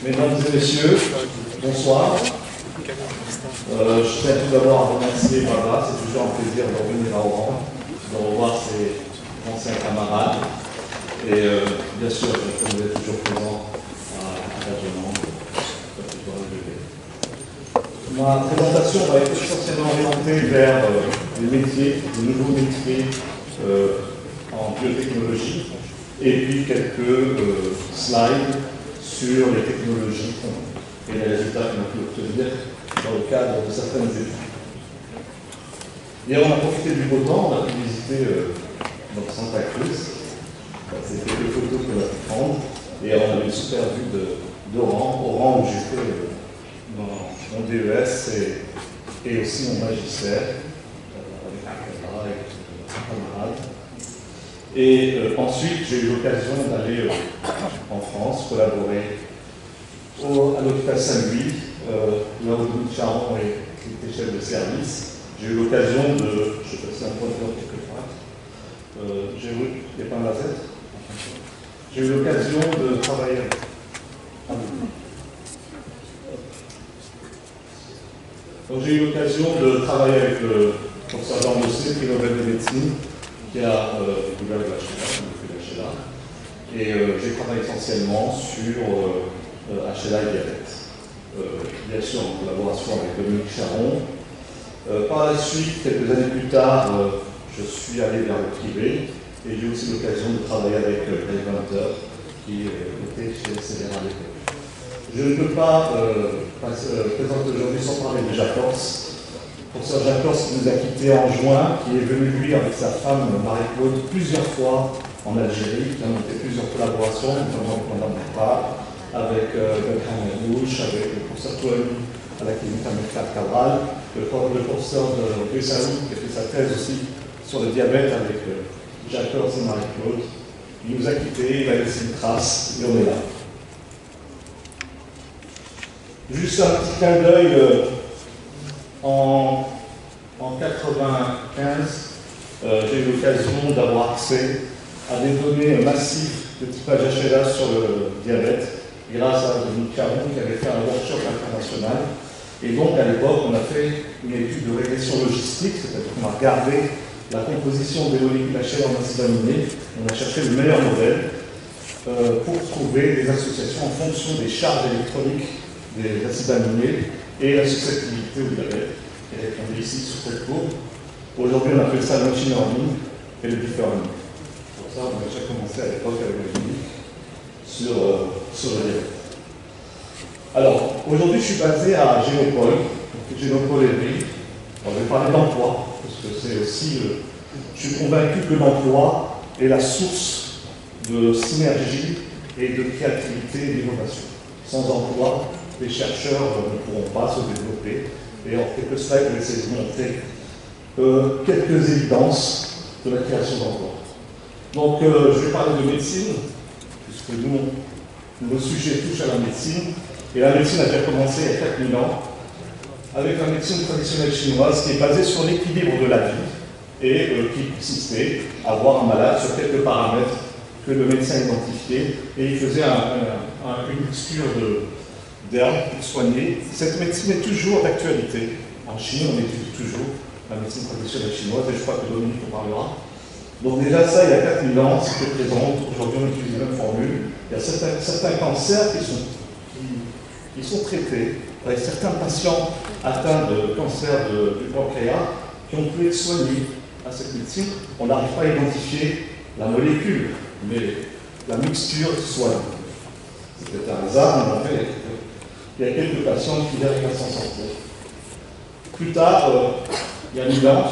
Mesdames et messieurs, bonsoir. Je tiens tout d'abord à remercier Baba, c'est toujours un plaisir de revenir à Oran, de revoir ses anciens camarades. Et bien sûr, comme vous êtes toujours présent à la demande. Ma présentation va être essentiellement orientée vers les métiers, les nouveaux métiers en biotechnologie, et puis quelques slides sur les technologies et les résultats qu'on a pu obtenir dans le cadre de certaines études. Hier, on a profité du beau temps, on a pu visiter notre Santa Cruz. C'est quelques photos qu'on a pu prendre, et on a eu une super vue d'Oran, où j'étais dans mon DES et aussi mon magistère, avec un camarade, avec un camarade. Et ensuite, j'ai eu l'occasion d'aller en France, collaborer à l'hôpital Saint-Louis, là où Dominique Charon était chef de service. J'ai eu l'occasion de, je sais pas si c'est un point de vue quelque part, il n'y a pas un laser. J'ai eu l'occasion de travailler. Donc j'ai eu l'occasion de travailler avec le professeur Jean Bossé, prix Nobel de médecine, qui a découvert le HLA, et j'ai travaillé essentiellement sur HLA et diabète. Bien sûr en collaboration avec Dominique Charon. Par la suite, quelques années plus tard, je suis allé vers le privé, et j'ai aussi l'occasion de travailler avec Dave Hunter, qui était chez CDR à l'époque. Je ne peux pas présenter aujourd'hui sans parler de Jacques Horst. Professeur Jacques Horst qui nous a quittés en juin, qui est venu lui avec sa femme Marie-Claude plusieurs fois en Algérie, qui a monté plusieurs collaborations, notamment pendant mon part, avec Bertrand Manouche, avec le professeur Toani à la clinique Amilcar Cabral, le professeur de Bessaou, qui a fait sa thèse aussi sur le diabète avec Jacques Horst et Marie-Claude. Il nous a quittés, il a laissé une trace, et on est là. Juste un petit clin d'œil, en 1995, j'ai eu l'occasion d'avoir accès à des données massives de typage HLA sur le diabète, grâce à Dominique Charon qui avait fait un workshop international. Et donc à l'époque, on a fait une étude de régression logistique, c'est-à-dire qu'on a regardé la composition des molécules HLA en acides aminés, on a cherché le meilleur modèle pour trouver des associations en fonction des charges électroniques des acides aminés et la susceptibilité au diabète, qui est répondue ici sur cette courbe. Aujourd'hui, on appelle ça le machine learning et le deep learning. Pour ça, on a déjà commencé à l'époque avec la clinique sur le diabète. Alors, aujourd'hui, je suis basé à Génopole, Génopole et Brie. Je vais parler d'emploi, parce que c'est aussi. Je suis convaincu que l'emploi est la source de synergie et de créativité et d'innovation. Sans emploi, les chercheurs ne pourront pas se développer. Et en quelques slides, je vais essayer de montrer quelques évidences de la création d'emplois. Donc, je vais parler de médecine, puisque nos sujets touchent à la médecine. Et la médecine a déjà commencé il y a 4000 ans, avec la médecine traditionnelle chinoise qui est basée sur l'équilibre de la vie et qui consistait à voir un malade sur quelques paramètres que le médecin identifiait, et il faisait une mixture d'herbes pour soigner. Cette médecine est toujours d'actualité. En Chine, on étudie toujours la médecine traditionnelle chinoise, et je crois que Dominique en parlera. Donc déjà ça, il y a 4000 ans, c'était présent. Aujourd'hui, on utilise la même formule. Il y a certains cancers qui sont traités, avec certains patients atteints de cancer du pancréas qui ont pu être soignés à cette médecine. On n'arrive pas à identifier la molécule, mais la mixture soigne. C'est peut-être un hasard, mais en fait, il y a quelques patients qui arrivent à s'en sortir. Plus tard, il y a 1000 ans,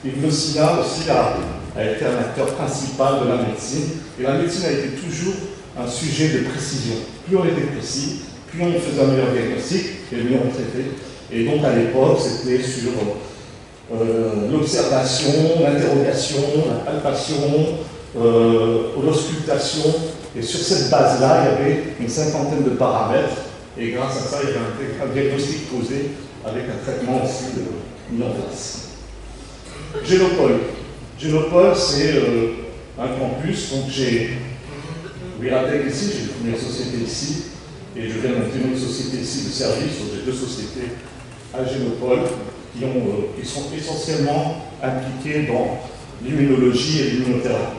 Yves Le Sina aussi a été un acteur principal de la médecine. Et la médecine a été toujours un sujet de précision. Plus on était précis, plus on faisait un meilleur diagnostic, et mieux on traitait. Et donc à l'époque, c'était sur l'observation, l'interrogation, la palpation, l'auscultation. Et sur cette base-là, il y avait une cinquantaine de paramètres. Et grâce à ça, il y avait un diagnostic posé avec un traitement aussi mis en place. Génopole. Génopole, c'est un campus. Donc j'ai Viratech ici, j'ai une première société ici. Et je viens de monter une autre société ici de service, sur les deux sociétés à Génopole, qui sont essentiellement impliquées dans l'immunologie et l'immunothérapie.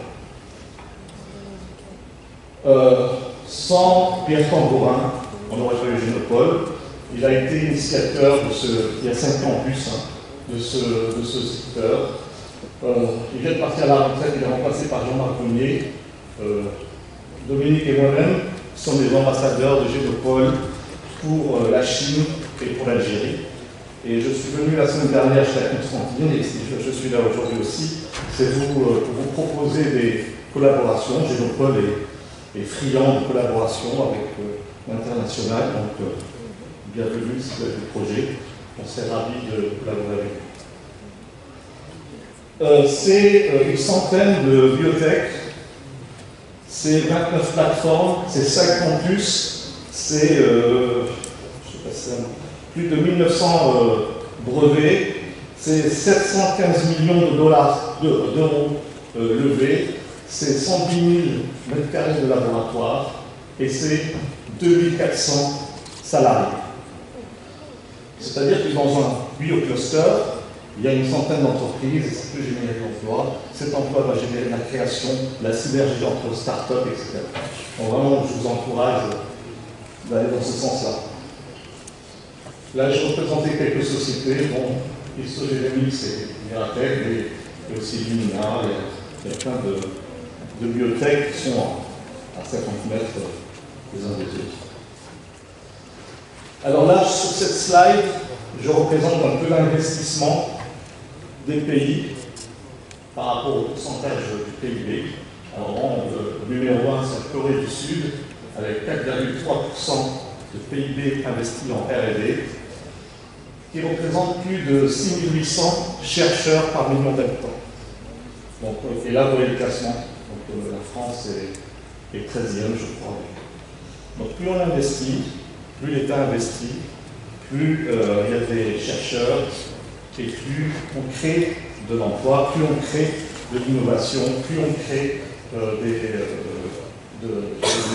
Sans Pierre Tambourin, on n'aurait pas eu Génopole. Il a été initiateur il y a 5 ans en plus, de ce secteur. Il vient de partir à la retraite, il est remplacé par Jean-Marc Monnier. Dominique et moi-même sommes les ambassadeurs de Génopole pour la Chine et pour l'Algérie. Et je suis venu la semaine dernière chez la Constantine, et si je suis là aujourd'hui aussi, c'est pour vous proposer des collaborations. Génopole est friand de collaboration avec l'international, donc bienvenue si vous avez des projets. On serait ravis de collaborer avec vous. C'est une centaine de biotech, c'est 29 plateformes, c'est 5 campus, c'est plus de 1900 brevets, c'est 715 millions d'euros levés, c'est 110 000 mètres carrés de laboratoire et c'est 2400 salariés. C'est-à-dire que dans un biocluster, il y a une centaine d'entreprises, ça peut générer de l'emploi. Cet emploi va générer la création, la synergie entre start-up, etc. Donc vraiment, je vous encourage d'aller dans ce sens-là. Là, j'ai représenté quelques sociétés. Bon, Histogénémie, c'est Miratech, mais aussi Lumina, il y a plein de biotech qui sont à 50 mètres les uns des autres. Alors là, sur cette slide, je représente un peu l'investissement des pays par rapport au pourcentage du PIB. Alors, le numéro 1, c'est la Corée du Sud, avec 4,3% de PIB investi en R&D, qui représente plus de 6800 chercheurs par million d'habitants. Donc, et là, vous voyez le classement. Donc, la France est 13e, je crois. Donc, plus on investit, plus l'État investit, plus il y a des chercheurs, et plus on crée de l'emploi, plus on crée de l'innovation, plus on crée de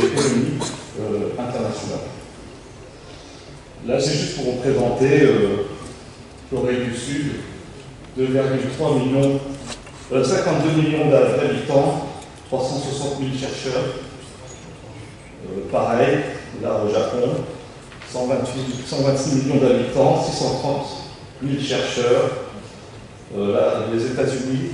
l'économie internationale. Là, c'est juste pour vous présenter Corée du Sud, 2,3 millions, 52 millions d'habitants, 360 000 chercheurs. Pareil, là au Japon, 126 millions d'habitants, 630 000 chercheurs. Là, les États-Unis,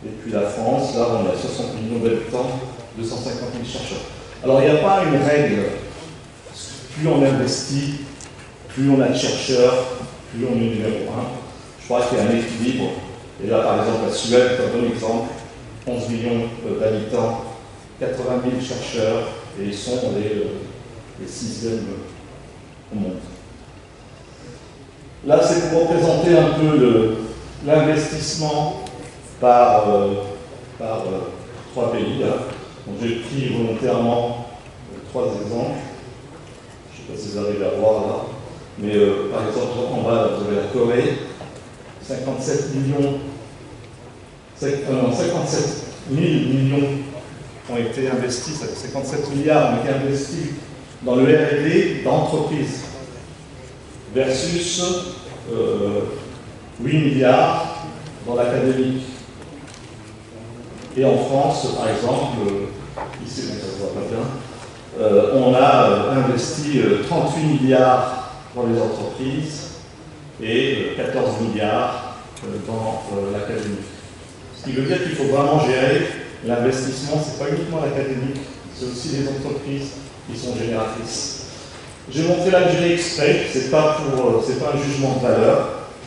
et puis la France, là on a 60 millions d'habitants, 250 000 chercheurs. Alors il n'y a pas une règle. Plus on investit, plus on a de chercheurs, plus on est numéro 1. Je crois qu'il y a un équilibre. Et là, par exemple, la Suède, c'est un bon exemple. 11 millions d'habitants, 80 000 chercheurs, et ils sont les 6e au monde. Là, c'est pour représenter un peu l'investissement par 3 pays. Donc, j'ai pris volontairement 3 exemples. Je ne sais pas si vous arrivez à voir là, mais par exemple, en bas, vous avez la Corée, 57 000 millions ont été investis, 57 milliards ont été investis dans le R&D d'entreprises, versus 8 milliards dans l'académique. Et en France, par exemple, ici, ça ne se voit pas bien, on a investi 38 milliards dans les entreprises et 14 milliards dans l'académie. Ce qui veut dire qu'il faut vraiment gérer l'investissement, ce n'est pas uniquement l'académique, c'est aussi les entreprises qui sont génératrices. J'ai montré l'Algérie exprès, ce n'est pas un jugement de valeur,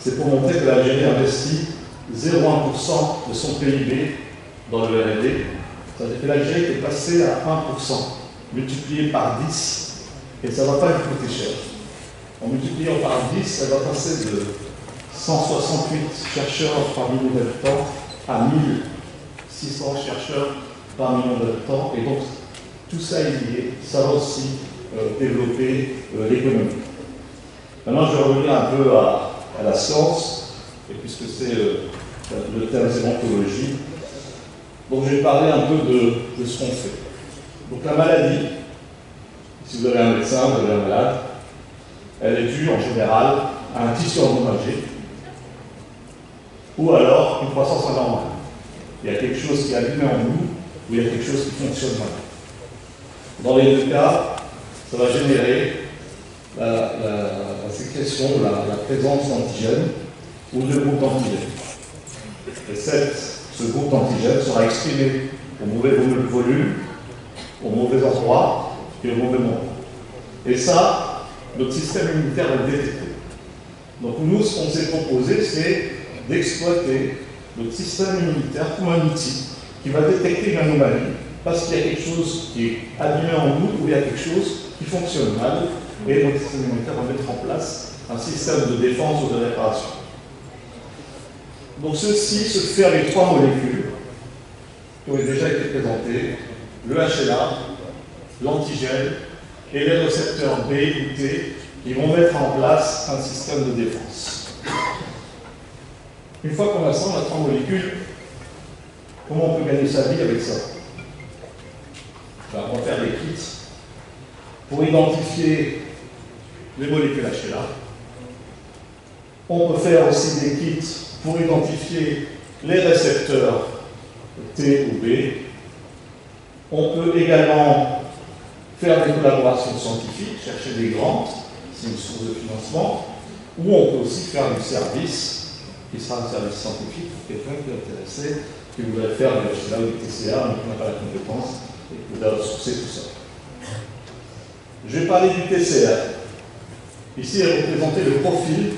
c'est pour montrer que l'Algérie investit 0,1% de son PIB dans le R&D. C'est-à-dire que l'Algérie est passée à 1%, multiplié par 10, et ça ne va pas lui coûter cher. En multipliant par 10, elle va passer de 168 chercheurs par million d'habitants à 1600 chercheurs par million d'habitants, et donc tout ça est lié, ça va aussi développer l'économie. Maintenant, je vais revenir un peu à la science, et puisque c'est le thème, c'est l'oncologie. Donc, je vais parler un peu de ce qu'on fait. Donc, la maladie, si vous avez un médecin, vous avez un malade, elle est due en général à un tissu endommagé ou alors une croissance anormale. Il y a quelque chose qui est abîmé en nous ou il y a quelque chose qui fonctionne mal. Dans les deux cas, ça va générer la sécrétion, la présence d'antigènes ou de groupes d'antigènes. Et ce groupe d'antigènes sera exprimé au mauvais volume, au mauvais endroit et au mauvais moment. Et ça, notre système immunitaire va le détecter. Donc nous, ce qu'on s'est proposé, c'est d'exploiter notre système immunitaire comme un outil qui va détecter une anomalie parce qu'il y a quelque chose qui est abîmé en nous ou il y a quelque chose qui fonctionne mal et notre système immunitaire va mettre en place un système de défense ou de réparation. Donc ceci se fait avec 3 molécules qui ont déjà été présentées, le HLA, l'antigène et les récepteurs B ou T qui vont mettre en place un système de défense. Une fois qu'on a ça, on a 3 molécules, comment on peut gagner sa vie avec ça? On va faire des kits pour identifier les molécules HLA. On peut faire aussi des kits pour identifier les récepteurs T ou B. On peut également faire des collaborations scientifiques, chercher des grants, c'est une source de financement, ou on peut aussi faire du service, qui sera un service scientifique pour quelqu'un qui est intéressé, qui voudrait faire du HLA ou du TCA, mais qui n'a pas la compétence et qui voudrait ressourcer tout ça. Je vais parler du TCR. Ici est représenté le profil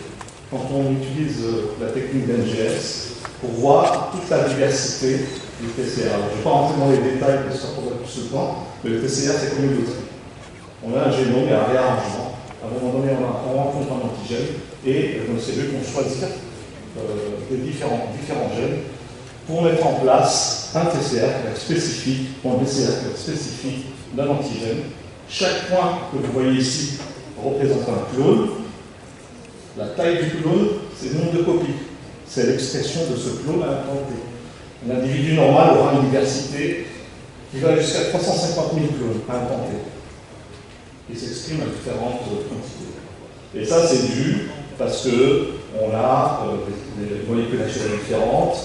quand on utilise la technique d'NGS pour voir toute la diversité du TCR. Alors, je ne vais pas rentrer dans les détails parce que ça prendrait plus de temps, mais le TCR c'est comme une loterie. On a un génome et un réarrangement. À un moment donné, on rencontre un antigène et dans le cellule, on choisit des différents gènes pour mettre en place un TCR spécifique, ou un TCR spécifique d'un antigène. Chaque point que vous voyez ici représente un clone. La taille du clone, c'est le nombre de copies. C'est l'expression de ce clone à implanter. Un individu normal aura une diversité qui va jusqu'à 350 000 clones à implanter. Il s'exprime à différentes quantités. Et ça, c'est dû parce qu'on a des molécules HLA différentes.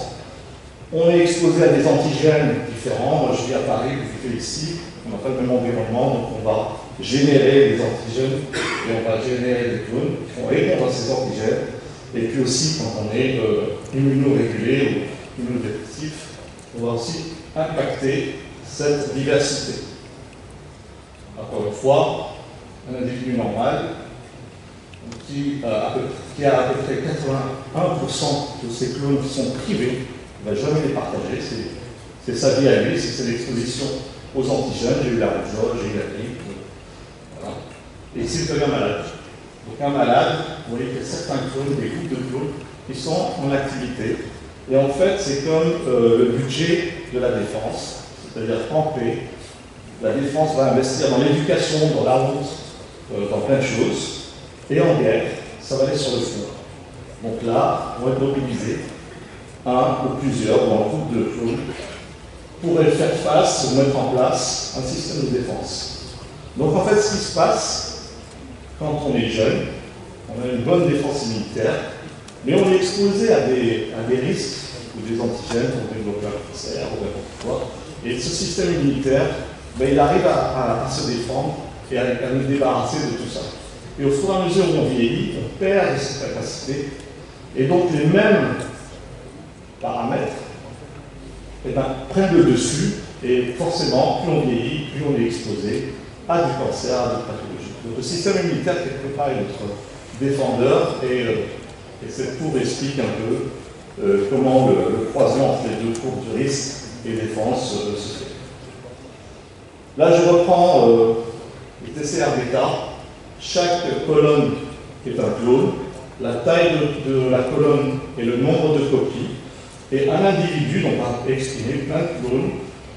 On est exposé à des antigènes différents. Moi, je vis à Paris, vous vivez ici. On n'a pas le même environnement, donc on va générer des antigènes et on va générer des clones qui vont répondre à ces antigènes. Et puis aussi, quand on est immunorégulé ou immunodépressif, on va aussi impacter cette diversité. Encore une fois, un individu normal qui a à peu près 81% de ses clones qui sont privés, ne va jamais les partager. C'est sa vie à lui, c'est l'exposition aux antigènes. J'ai eu la rougeole, j'ai eu la grippe. Voilà. Et ici, vous avez un malade. Donc un malade, vous voyez qu'il y a certains clones, des groupes de clones qui sont en activité. Et en fait, c'est comme le budget de la défense, c'est-à-dire qu'en paix, la défense va investir dans l'éducation, dans la route, dans plein de choses. Et en guerre, ça va aller sur le front. Donc là, on va être mobilisé, un ou plusieurs, ou un groupe de clones, pour faire face, ou mettre en place un système de défense. Donc en fait, ce qui se passe, quand on est jeune, on a une bonne défense immunitaire, mais on est exposé à des risques ou des antigènes pour développer un cancer ou n'importe quoi. Et ce système immunitaire, il arrive à se défendre et à nous débarrasser de tout ça. Et au fur et à mesure où on vieillit, on perd cette capacité. Et donc les mêmes paramètres prennent le dessus. Et forcément, plus on vieillit, plus on est exposé à du cancer, à des pathologies. Donc le système immunitaire, quelque part, est notre défendeur. Et cette courbe explique un peu comment le croisement entre les deux courbes de risque et défense se fait. Là, je reprends le TCR bêta. Chaque colonne est un clone. La taille de la colonne est le nombre de copies. Et un individu, donc on va exprimer plein de clones,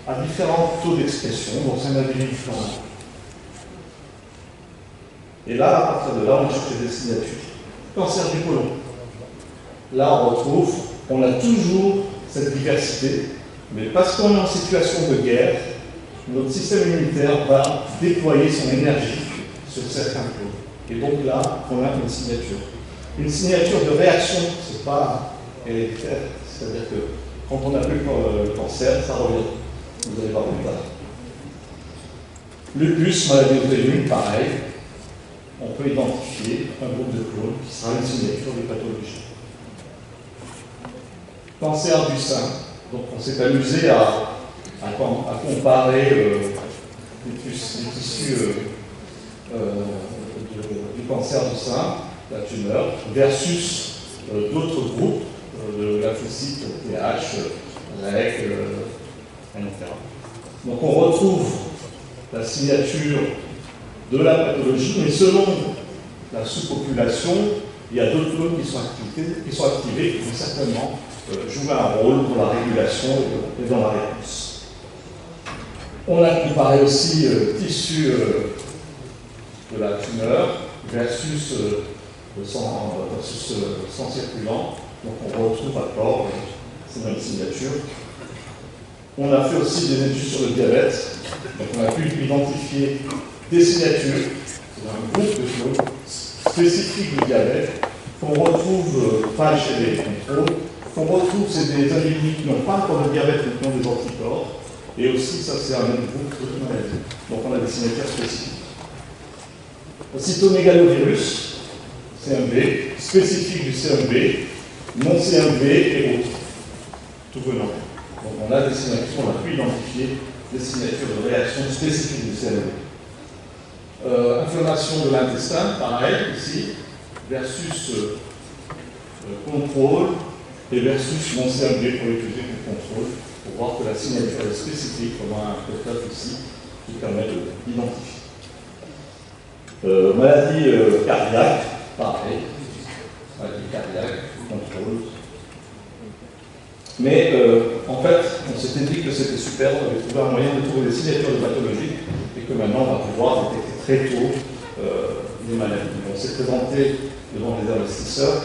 a différents taux d'expression. Donc c'est un individu différent. Et là, à partir de là, on cherche des signatures. Cancer du côlon. Là, on a toujours cette diversité, mais parce qu'on est en situation de guerre, notre système immunitaire va déployer son énergie sur certains clones. Et donc là, on a une signature. Une signature de réaction, c'est pas héréditaire, c'est-à-dire que quand on a plus le cancer, ça revient. Vous allez voir plus tard. Lupus, maladie auto-immune, pareil. On peut identifier un groupe de clones qui sera une signature de pathologie. Cancer du sein. Donc on s'est amusé à comparer les tissus du cancer du sein, la tumeur, versus d'autres groupes de lymphocytes, TH, REC, etc. Donc on retrouve la signature de la pathologie, mais selon la sous-population, il y a d'autres clones qui sont activés, qui vont certainement jouer un rôle dans la régulation et dans la réponse. On a comparé aussi tissu de la tumeur versus sang circulant. Donc on retrouve encore ces mêmes signatures. On a fait aussi des études sur le diabète. Donc on a pu identifier des signatures dans un groupe de clones spécifiques du diabète qu'on retrouve pas chez les contrôles. Qu'on retrouve, c'est des individus qui n'ont pas encore de diabète mais qui ont des anticorps. Et aussi, ça c'est un autre groupe de maladies. Donc on a des signatures spécifiques. Le cytomégalovirus, CMV, spécifique du CMV, non CMV et autres, tout venant. Donc on a des signatures, on a pu identifier des signatures de réaction spécifiques du CMV. Inflammation de l'intestin, pareil, ici, versus contrôle, et versus mon CMV pour étudier le contrôle, pour voir que la signature est spécifique, comme un code ici, qui permet d'identifier. Maladie cardiaque, pareil, maladie cardiaque, contrôle. Mais en fait, on s'était dit que c'était super, on avait trouvé un moyen de trouver des signatures de pathologie, et que maintenant on va pouvoir détecter très tôt les maladies. On s'est présenté devant les investisseurs.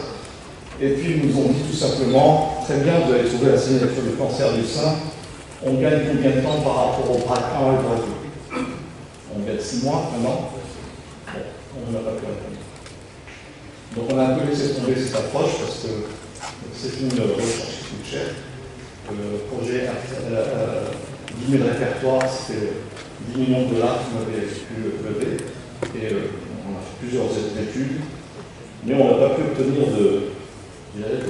Et puis ils nous ont dit tout simplement, très bien, vous avez trouvé la signature du cancer du sein, on gagne combien de temps par rapport au BRCA et au BRCA? On gagne 6 mois, 1 an? Bon, on n'a pas pu répondre. Donc on a un peu laissé tomber cette approche parce que c'est une recherche qui coûte cher. Le projet 10 000 répertoires, c'était 10 millions de dollars qu'on avait pu lever. Et on a fait plusieurs études, mais on n'a pas pu obtenir de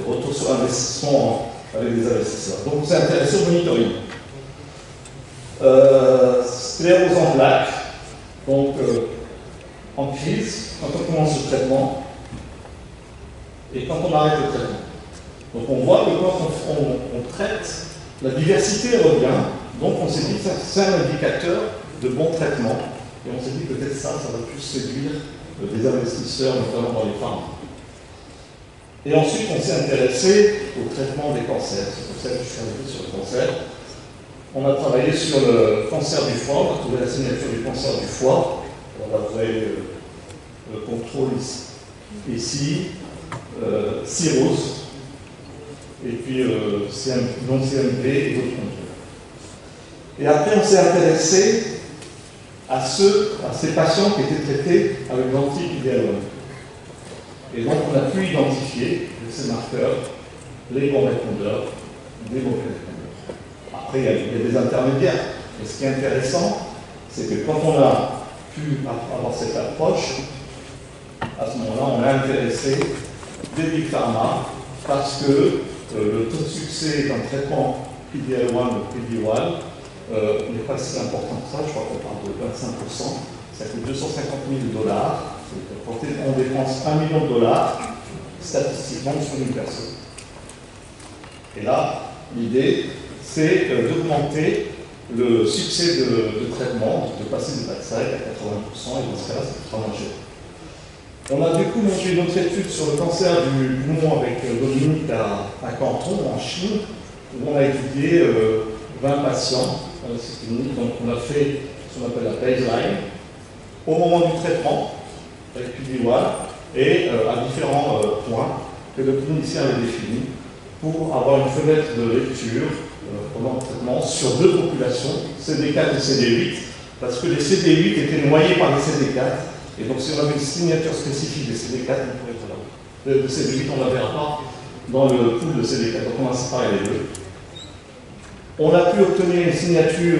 retour sur investissement avec des investisseurs. Donc on s'est intéressé au monitoring. Sclérose en plaques, donc en crise, quand on commence le traitement et quand on arrête le traitement. Donc on voit que quand on traite, la diversité revient, donc on s'est dit que c'est un indicateur de bon traitement, et on s'est dit peut-être ça va plus séduire des investisseurs, notamment dans les pharma. Et ensuite, on s'est intéressé au traitement des cancers. C'est pour ça que je suis arrivé sur le cancer. On a travaillé sur le cancer du foie, on a trouvé la signature du cancer du foie. On a trouvé le contrôle ici, cirrhose, et puis non-CMV et d'autres contrôles. Et après, on s'est intéressé à ces patients qui étaient traités avec l'anti-PD-L1. Et donc, on a pu identifier ces marqueurs, les bons répondeurs, les mauvais répondeurs. Après, il y a des intermédiaires. Et ce qui est intéressant, c'est que quand on a pu avoir cette approche, à ce moment-là, on a intéressé des big pharma parce que le taux de succès d'un traitement PD-L1 ou PD-1 n'est pas si important que ça. Je crois qu'on parle de 25%. Ça coûte 250 000 $. Quand on dépense 1 million de dollars, statistiquement, sur une personne. Et là, l'idée, c'est d'augmenter le succès de traitement, de passer du backside à 80%, et dans ce cas-là, c'est vraiment cher. On a du coup monté une autre étude sur le cancer du poumon avec Dominique à Canton, en Chine, où on a étudié 20 patients. Donc on a fait ce qu'on appelle la baseline, au moment du traitement, avec PD-1, et à différents points que le clinicien avait définis pour avoir une fenêtre de lecture, comme protocole de traitement sur deux populations, CD4 et CD8, parce que les CD8 étaient noyés par les CD4, et donc si on avait une signature spécifique des CD4, on pourrait être là. De CD8, on ne la verra pas dans le pool de CD4, donc on a séparé les deux. On a pu obtenir une signature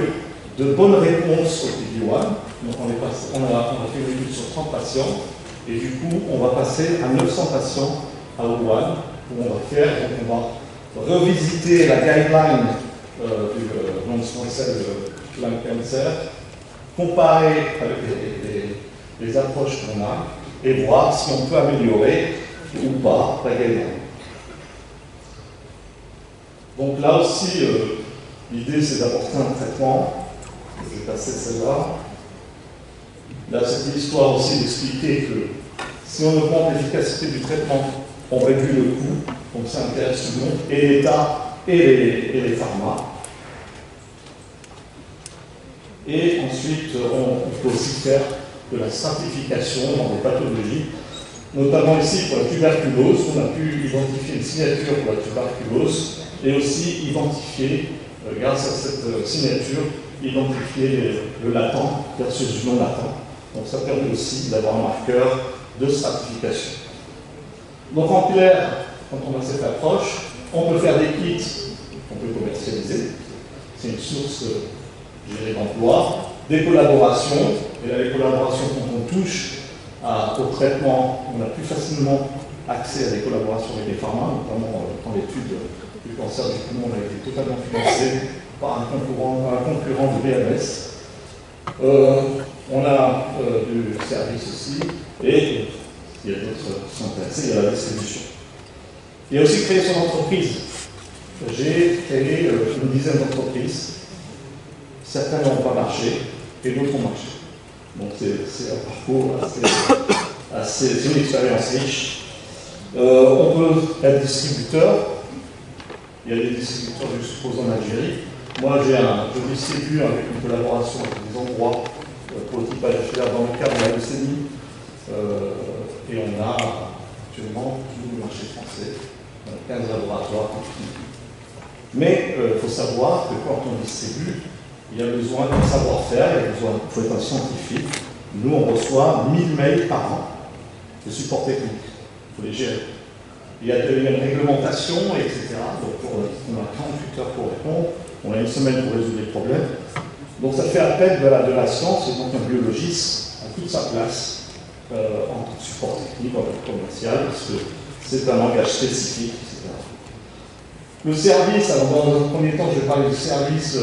de bonne réponse au PD1, donc on a fait une étude sur 30 patients, et du coup, on va passer à 900 patients à O1, où on va faire, donc on va revisiter la guideline du non-small cell lung cancer, comparer avec les approches qu'on a, et voir si on peut améliorer ou pas la guideline. Donc là aussi, l'idée c'est d'apporter un traitement. Je vais passer celle-là. Là, c'est l'histoire aussi d'expliquer que si on augmente l'efficacité du traitement, on réduit le coût, donc ça intéresse tout le monde, et l'État et les pharma. Et ensuite, on peut aussi faire de la stratification dans des pathologies, notamment ici pour la tuberculose. On a pu identifier une signature pour la tuberculose et aussi identifier, grâce à cette signature, identifier le latent versus le non latent. Donc ça permet aussi d'avoir un marqueur de stratification. Donc en clair, quand on a cette approche, on peut faire des kits qu'on peut commercialiser. C'est une source d'emploi, des collaborations. Et là, les collaborations, quand on touche au traitement, on a plus facilement accès à des collaborations avec les pharma, notamment dans l'étude du cancer du poumon, on a été totalement financé par un concurrent de BMS. On a du service aussi, et il y a d'autres qui sont intéressés, il y a la distribution. Il y a aussi créer son entreprise. J'ai créé une dizaine d'entreprises. Certaines n'ont pas marché, et d'autres ont marché. Donc c'est un parcours c'est une expérience riche. On peut être distributeur. Il y a des distributeurs, je suppose, en Algérie. Moi, je distribue avec une collaboration avec des endroits pour le type HLR dans le cadre de la leucémie. Et on a actuellement tout le marché français, 15 laboratoires. Mais il faut savoir que quand on distribue, il y a besoin d'un savoir-faire, il faut être un scientifique. Nous, on reçoit 1000 mails par an de support technique. Il faut les gérer. Il y a une réglementation, etc. Donc, on a 48 heures pour répondre. On a une semaine pour résoudre les problèmes. Donc, ça fait appel de la science, et donc un biologiste a toute sa place en tant que support technique, en tant que commercial, parce que c'est un langage spécifique, etc. Le service, alors dans un premier temps, je vais parler du service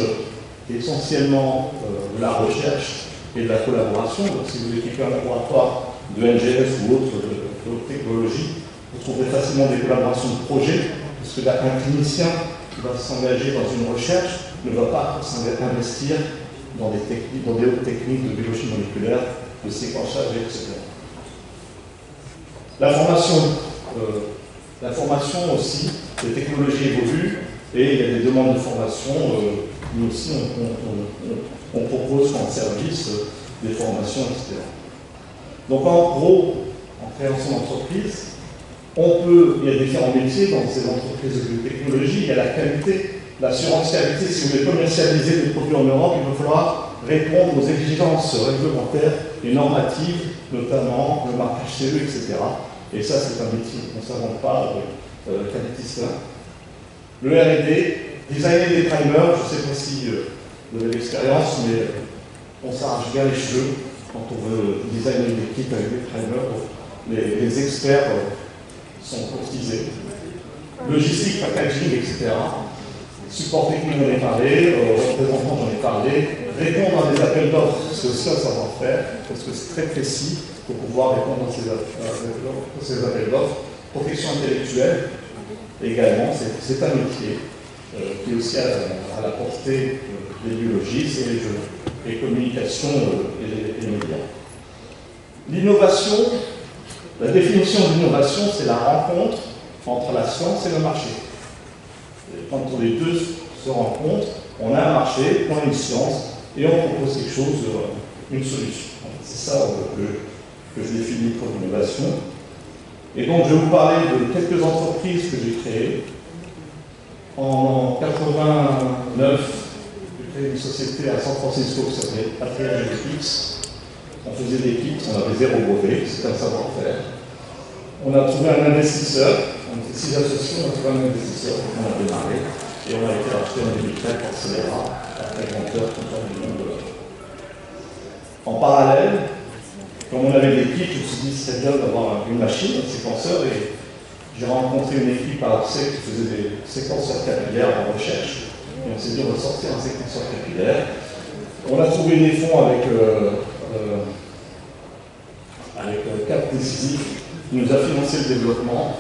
qui est essentiellement de la recherche et de la collaboration. Donc, si vous équipez un laboratoire de NGS ou autre de technologie, vous trouverez facilement des collaborations de projets, parce que un clinicien qui va s'engager dans une recherche ne va pas investir dans des hautes techniques de biologie moléculaire, de séquençage, etc. La formation aussi, les technologies évoluent et il y a des demandes de formation. Nous aussi, on propose en service des formations, etc. Donc en gros, en créant son entreprise, il y a différents métiers dans ces entreprises de technologie. Il y a la qualité, l'assurance qualité. Si vous voulez commercialiser des produits en Europe, il va falloir répondre aux exigences réglementaires et normatives, notamment le marquage CE, etc. Et ça, c'est un métier qu'on ne s'invente pas, qualiticien. Le R&D, designer des primers, je ne sais pas si vous avez l'expérience, mais on s'arrache bien les cheveux quand on veut designer une équipe avec des primers. Les experts sont courtisés. Logistique, packaging, etc. Support technique, j'en ai parlé. Représentant, j'en ai parlé. Répondre à des appels d'offres, c'est aussi un savoir-faire, parce que c'est très précis pour pouvoir répondre à ces appels d'offres. Protection intellectuelle, également, c'est un métier qui est aussi à la portée des biologistes et les communications et les médias. L'innovation, la définition de l'innovation, c'est la rencontre entre la science et le marché. Et quand les deux se rencontrent, on a un marché, on a une science, et on propose quelque chose, une solution. C'est ça que je définis pour l'innovation. Et donc, je vais vous parler de quelques entreprises que j'ai créées. En 89, j'ai créé une société à San Francisco qui s'appelait Patria Genetics. On faisait des kits, on avait 0 brevet, c'était un savoir-faire. On a trouvé un investisseur, on était 6 associés, on a trouvé un investisseur, on a démarré, et on a été acheté en 2004 par Celera, à très grandeur, $1 million. En parallèle, comme on avait des kits, je me suis dit que c'était bien d'avoir une machine, un séquenceur, et j'ai rencontré une équipe à Orsay qui faisait des séquenceurs capillaires en recherche, et on s'est dit on va sortir un séquenceur capillaire. On a trouvé des fonds avec Cap Décisif, qui nous a financé le développement,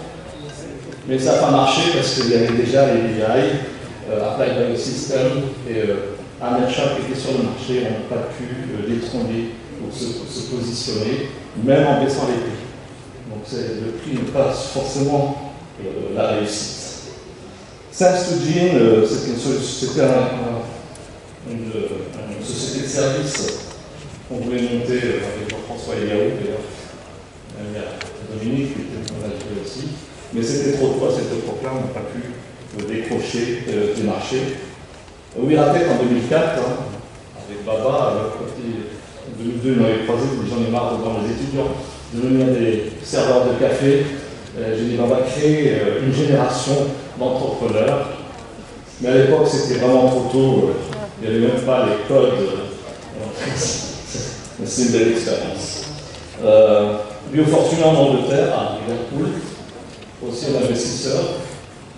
mais ça n'a pas marché parce qu'il y avait déjà les BI, Applied Biosystem et Amersham qui étaient sur le marché, on n'a pas pu détrôner ou se positionner, même en baissant les prix. Donc le prix n'est pas forcément la réussite. Thanks to Gene, c'était une société de service qu'on voulait monter avec Jean-François Eliaou, d'ailleurs. Il y a Dominique qui était manager aussi. Mais c'était trop tôt à cette époque-là, on n'a pas pu décrocher des marchés. Wiratech en 2004, avec Baba, en 2002, on avait croisé, j'en ai marre devant les étudiants, devenir des serveurs de café. J'ai dit, on va créer une génération d'entrepreneurs. Mais à l'époque, c'était vraiment trop tôt, il n'y avait même pas les codes. C'est une belle expérience. Biofortuna en Angleterre, à Liverpool, aussi un investisseur.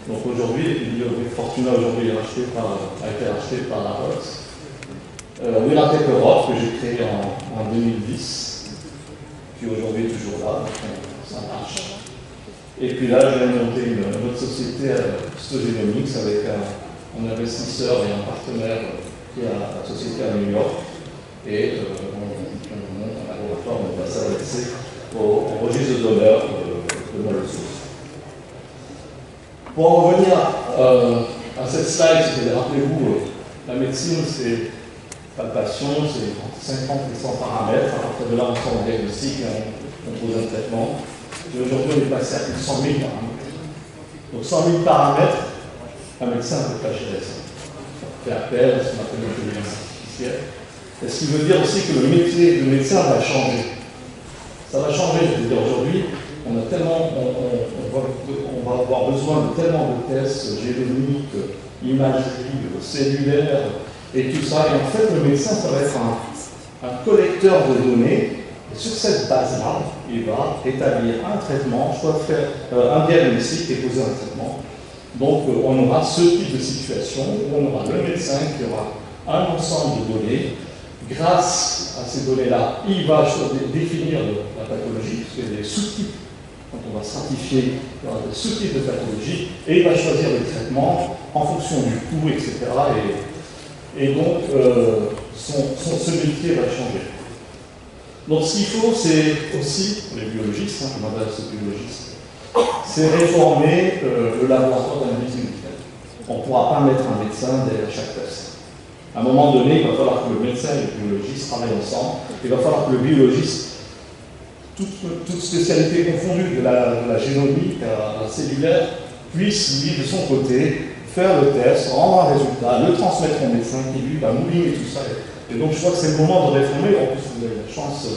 Donc aujourd'hui, Biofortuna aujourd'hui a été racheté par la Roth. Wiratech Europe, que j'ai créé en 2010, qui aujourd'hui est toujours là, donc ça marche. Et puis là, je viens de monter une autre société, Stogenomics, avec un investisseur et un partenaire qui a la société à New York. Et on monte un laboratoire, on va s'adresser au registre de donneurs de molécules. Pour en revenir à cette slide, rappelez-vous, la médecine, c'est palpation, c'est 50 et 100 paramètres. À partir de là, on sort un diagnostic et on pose un traitement. Et aujourd'hui, on est passé à plus de 100 000 paramètres. Donc 100 000 paramètres, un médecin ne peut pas gérer ça. On fait appel à ce qu'on appelle l'intelligence artificielle. Et ce qui veut dire aussi que le métier de médecin va changer. Ça va changer, je veux dire, aujourd'hui, on va avoir besoin de tellement de tests génomiques, imagerie, cellulaires, et tout ça. Et en fait, le médecin, ça va être un collecteur de données. Et sur cette base-là, il va établir un traitement, soit faire un diagnostic et poser un traitement. Donc, on aura ce type de situation où on aura le médecin qui aura un ensemble de données. Grâce à ces données-là, il va définir la pathologie, parce qu'il y a des sous-types. Quand on va stratifier, il y aura des sous-types de pathologie, et il va choisir le traitement en fonction du coût, etc. Et donc, ce métier va changer. Donc, ce qu'il faut, c'est aussi, pour les biologistes, je m'adresse aux biologistes, c'est réformer le laboratoire d'analyse médicale. On ne pourra pas mettre un médecin derrière chaque test. À un moment donné, il va falloir que le médecin et le biologiste travaillent ensemble. Il va falloir que le biologiste, toute spécialité confondue, de la génomique à la cellulaire, puisse, lui, de son côté, faire le test, rendre un résultat, le transmettre au médecin qui, lui, va mouliner tout ça. Et donc, je crois que c'est le moment de réformer. En plus, vous avez la chance,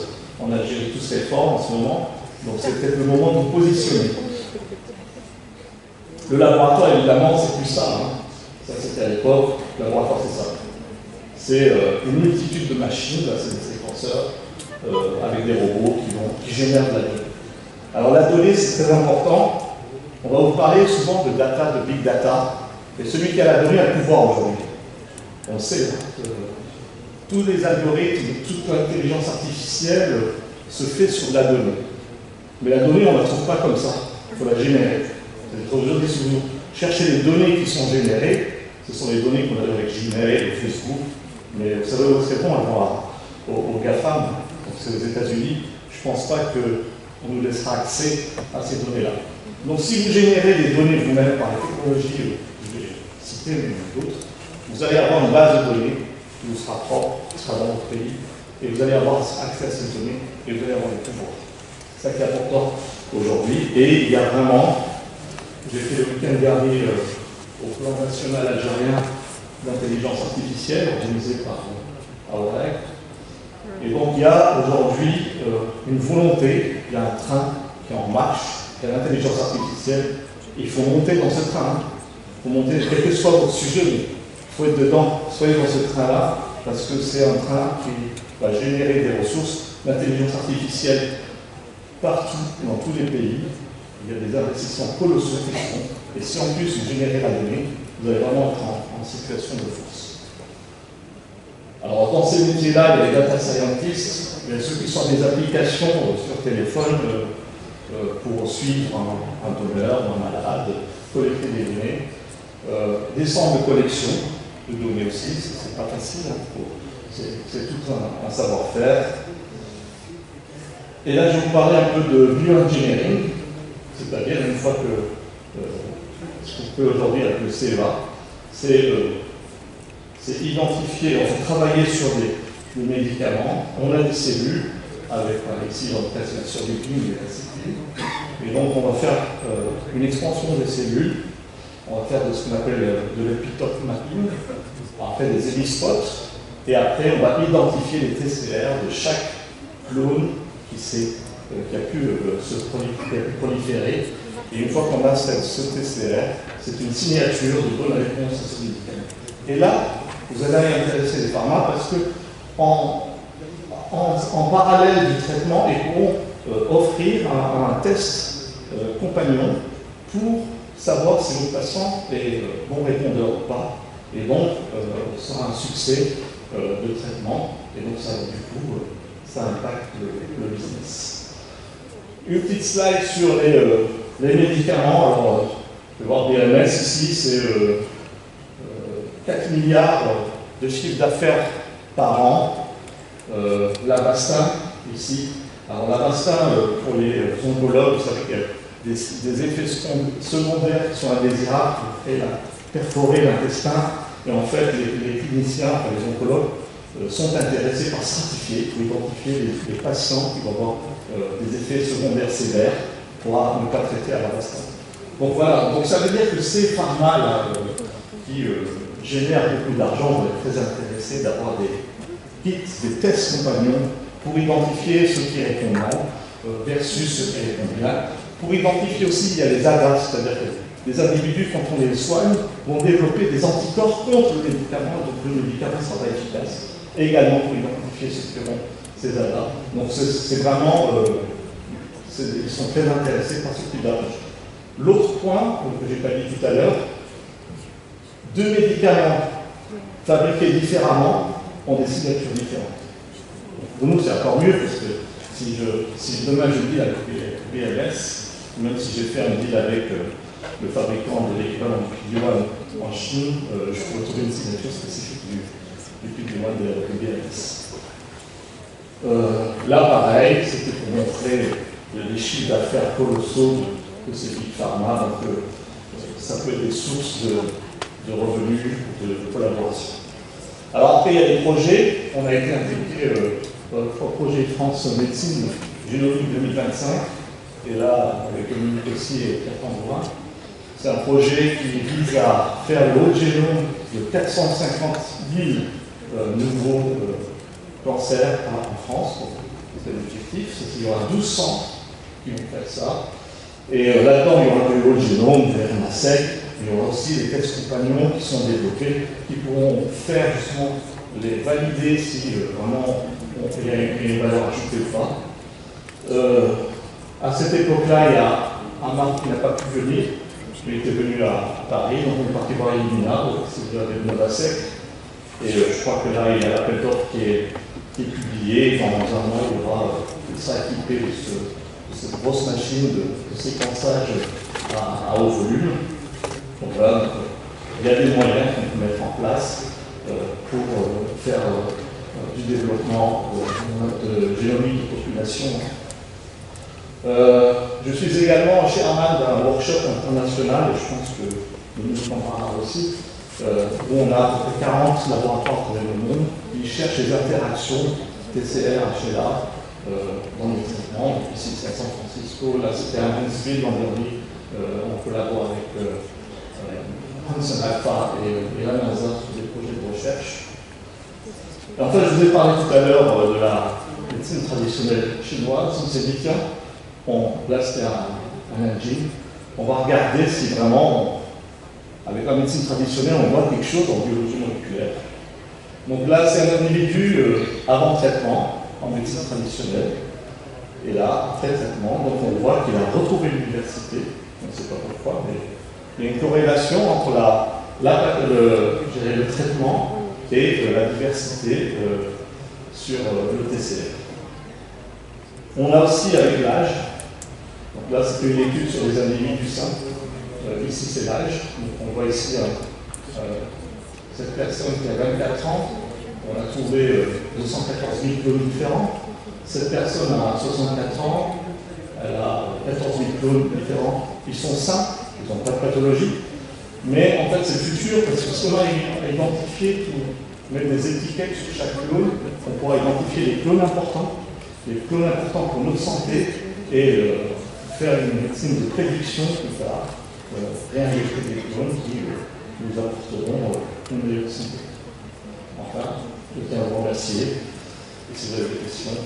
en Algérie, tous ces réformes en ce moment. Donc, c'est peut-être le moment de vous positionner. Le laboratoire, évidemment, c'est plus ça. Ça, c'était à l'époque. Le laboratoire, c'est ça. C'est une multitude de machines, là, c'est des séquenceurs, avec des robots qui génèrent de la donnée. Alors, la donnée, c'est très important. On va vous parler souvent de data, de big data. Et celui qui a la donnée a le pouvoir aujourd'hui. On sait que tous les algorithmes, toute l'intelligence artificielle se fait sur la donnée. Mais la donnée, on ne la trouve pas comme ça. Il faut la générer. Aujourd'hui, si vous cherchez les données qui sont générées, ce sont les données qu'on a avec Gmail, Facebook. Mais vous savez où est-ce qu'on va aux GAFAM, donc c'est aux États-Unis. Je ne pense pas qu'on nous laissera accès à ces données-là. Donc si vous générez des données vous-même par la technologie, je vais citer d'autres, vous allez avoir une base de données qui vous sera propre, qui sera dans votre pays, et vous allez avoir accès à ces données, et vous allez avoir les pouvoirs. C'est ça qui est important aujourd'hui. Et il y a vraiment, j'ai fait le week-end dernier au plan national algérien d'intelligence artificielle organisé par AOREC. Et donc il y a aujourd'hui une volonté, il y a un train qui est en marche, qui a l'intelligence artificielle. Il faut monter dans ce train. Il faut monter, quel que soit votre sujet, mais il faut être dedans. Soyez dans ce train-là, parce que c'est un train qui va générer des ressources d'intelligence artificielle partout, dans tous les pays. Il y a des investissements colossaux qui font. Et si en plus vous générez la donnée, vous allez vraiment être en situation de force. Alors dans ces métiers-là, il y a les data scientists, il y a ceux qui sont des applications sur téléphone pour suivre un donneur ou un malade, collecter des données, des centres de collection de données aussi, c'est pas facile, hein, c'est tout un savoir-faire. Et là, je vais vous parler un peu de bioengineering, c'est-à-dire une fois que ce qu'on peut aujourd'hui avec le CEA, c'est identifier, on fait travailler sur des médicaments, on a des cellules, avec Alexis, on va faire sur des lignes et donc on va faire une expansion des cellules, on va faire de ce qu'on appelle de l'epitope mapping, on va faire des hélispots, et après on va identifier les TCR de chaque clone qui a pu proliférer. Et une fois qu'on a ce TCR, c'est une signature de bonne réponse à ce médicament. Et là, vous allez intéresser les pharma parce que en parallèle du traitement, ils pourront offrir un test compagnon pour savoir si le patient est bon répondeur ou pas. Et donc, ça a un succès de traitement. Et donc, ça, du coup, ça impacte le business. Une petite slide sur les médicaments. Alors, je vais voir BMS ici, c'est 4 milliards de chiffre d'affaires par an. L'Avastin, ici. Alors, l'Avastin, pour les oncologues, vous savez qu'il y a des effets secondaires qui sont indésirables, qui créent perforer l'intestin. Et en fait, les cliniciens, enfin, les oncologues, sont intéressés par certifier, pour identifier les patients qui vont avoir des effets secondaires sévères pour ne pas traiter à l'Avastin. Donc voilà, donc ça veut dire que ces pharma qui génèrent beaucoup d'argent vont être très intéressés d'avoir des kits, des tests compagnons pour identifier ceux qui répondent mal versus ceux qui répondent bien. Pour identifier aussi, il y a les ADA, c'est-à-dire que les individus, quand on les soigne, vont développer des anticorps contre le médicament, donc le médicament sera pas efficace. Et également pour identifier ceux qui ont ces ADA. Donc c'est vraiment, ils sont très intéressés par ce type d'approche. L'autre point, que je n'ai pas dit tout à l'heure, 2 médicaments fabriqués différemment ont des signatures différentes. Pour nous, c'est encore mieux, parce que si demain je deal avec BMS, même si j'ai fait un deal avec le fabricant de l'équivalent du Yuan en Chine, je peux retrouver une signature spécifique du Yuan de BMS. Là, pareil, c'était pour montrer les chiffres d'affaires colossaux de ces big pharma, donc ça peut être des sources de revenus, de collaboration. Alors après, il y a des projets. On a été impliqué dans le projet France Médecine Génomique 2025, et là, avec Dominique aussi et Pierre Tambourin. C'est un projet qui vise à faire le haut génome de 450 000 nouveaux cancers en France. C'est l'objectif. Il y aura 12 centres qui vont faire ça. Et là-dedans, il y aura le haut génome, vers NASEC. Il y aura aussi des tests compagnons qui sont développés, qui pourront faire justement les valider si vraiment il y a une valeur ajoutée ou pas. À cette époque-là, il y a un membre qui n'a pas pu venir. Il était venu à Paris, donc on est parti voir Illumina, c'est de Novasec. Et je crois que là, il y a l'appel d'offres qui est publié. Dans un mois, il sera équipé de cette grosse machine de séquençage à haut volume. Donc voilà, il y a des moyens qu'on peut mettre en place pour faire du développement de génomique de population. Je suis également chairman d'un workshop international, et je pense que nous en parlerons aussi, où on a à peu près 40 laboratoires dans le monde qui cherchent les interactions TCR, HLA dans les traitements. Donc ici c'est à San Francisco, là c'était à Huntsville, en Berry, on collabore avec Hanson Alpha et la NASA sur des projets de recherche. Et en fait, je vous ai parlé tout à l'heure de la médecine traditionnelle chinoise. On s'est dit, tiens, là c'était un engine, on va regarder si vraiment, avec la médecine traditionnelle, on voit quelque chose en biologie moléculaire. Donc là, c'est un individu avant traitement, en médecine traditionnelle. Et là, après traitement, donc on voit qu'il a retrouvé l'université. On ne sait pas pourquoi, mais il y a une corrélation entre le traitement et la diversité sur le TCR. On a aussi avec l'âge, donc là c'était une étude sur les individus sains, ici c'est l'âge, donc on voit ici cette personne qui a 24 ans, on a trouvé 214 000 clones différents. Cette personne a 64 ans, elle a 14 000 clones différents. Ils sont sains, ils n'ont pas de pathologie, mais en fait c'est le futur parce que si on a identifié mettre des étiquettes sur chaque clone, on pourra identifier les clones importants pour notre santé et faire une médecine de prédiction qui va réinjecter des clones qui nous apporteront une meilleure santé. Enfin, je tiens à vous remercier et si vous avez des questions.